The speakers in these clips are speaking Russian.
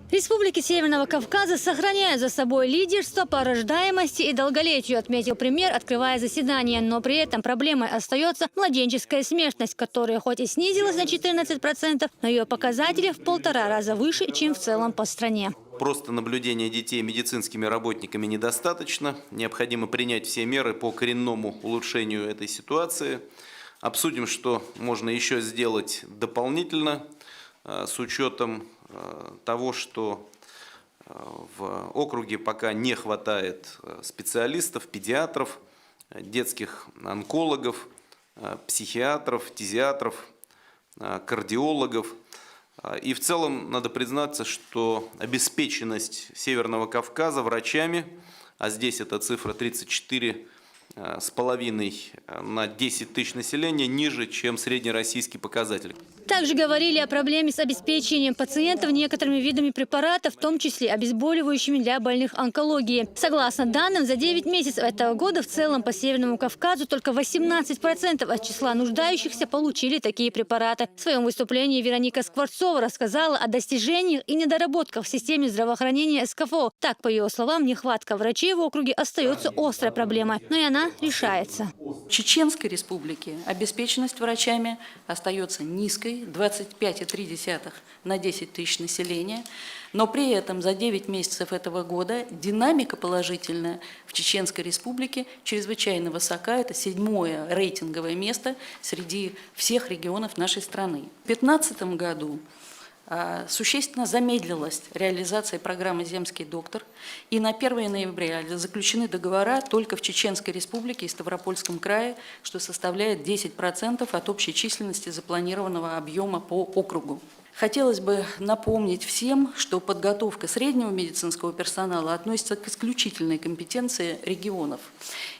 Республики Северного Кавказа сохраняют за собой лидерство по рождаемости и долголетию, отметил премьер, открывая заседание. Но при этом проблемой остается младенческая смертность, которая хоть и снизилась на 14%, но ее показатели в 1,5 раза выше, чем в целом по стране. Просто наблюдения детей медицинскими работниками недостаточно. Необходимо принять все меры по коренному улучшению этой ситуации. Обсудим, что можно еще сделать дополнительно с учетом того, что в округе пока не хватает специалистов, педиатров, детских онкологов, психиатров, тезиатров, кардиологов. И в целом надо признаться, что обеспеченность Северного Кавказа врачами, а здесь эта цифра 34,5 на 10 тысяч населения, ниже, чем среднероссийский показатель. Также говорили о проблеме с обеспечением пациентов некоторыми видами препаратов, в том числе обезболивающими для больных онкологии. Согласно данным, за 9 месяцев этого года в целом по Северному Кавказу только 18% от числа нуждающихся получили такие препараты. В своем выступлении Вероника Скворцова рассказала о достижениях и недоработках в системе здравоохранения СКФО. Так, по ее словам, нехватка врачей в округе остается острой проблемой, но и она решается. В Чеченской республике обеспеченность врачами остается низкой, 25,3 на 10 тысяч населения, но при этом за 9 месяцев этого года динамика положительная в Чеченской республике чрезвычайно высока. Это 7-е рейтинговое место среди всех регионов нашей страны. В 2015 году существенно замедлилась реализация программы «Земский доктор», и на 1 ноября заключены договора только в Чеченской республике и Ставропольском крае, что составляет 10% от общей численности запланированного объема по округу. Хотелось бы напомнить всем, что подготовка среднего медицинского персонала относится к исключительной компетенции регионов.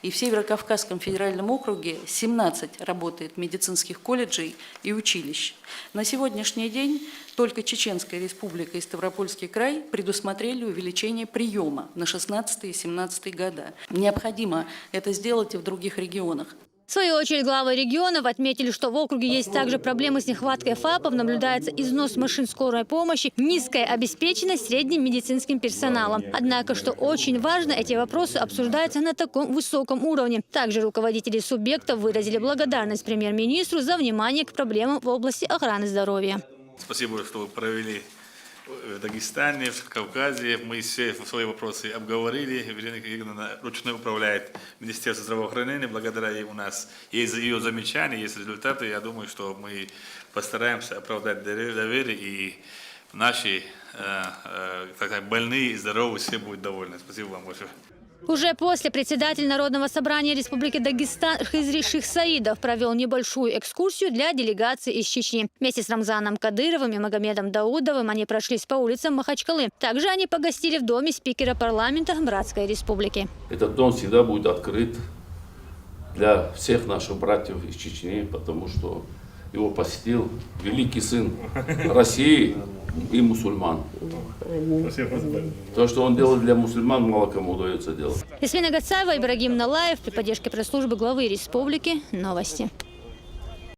И в Северо-Кавказском федеральном округе 17 работает медицинских колледжей и училищ. На сегодняшний день только Чеченская республика и Ставропольский край предусмотрели увеличение приема на 16 и 17 года. Необходимо это сделать и в других регионах. В свою очередь, главы регионов отметили, что в округе есть также проблемы с нехваткой ФАПов, наблюдается износ машин скорой помощи, низкая обеспеченность средним медицинским персоналом. Однако, что очень важно, эти вопросы обсуждаются на таком высоком уровне. Также руководители субъектов выразили благодарность премьер-министру за внимание к проблемам в области охраны здоровья. Спасибо, что вы провели в Дагестане, в Кавказе. Мы все свои вопросы обговорили. Вероника Игоревна ручно управляет Министерством здравоохранения. Благодаря ей у нас есть ее замечания, есть результаты. Я думаю, что мы постараемся оправдать доверие, и наши больные и здоровые все будут довольны. Спасибо вам большое. Уже после председатель Народного собрания Республики Дагестан Хизри Шихсаидов провел небольшую экскурсию для делегации из Чечни. Вместе с Рамзаном Кадыровым и Магомедом Даудовым они прошлись по улицам Махачкалы. Также они погостили в доме спикера парламента Братской Республики. Этот дом всегда будет открыт для всех наших братьев из Чечни, потому что его посетил великий сын России и мусульман. То, что он делает для мусульман, мало кому удается делать. Ясмина Гацаева, Ибрагим Налаев при поддержке пресс-службы главы республики. Новости.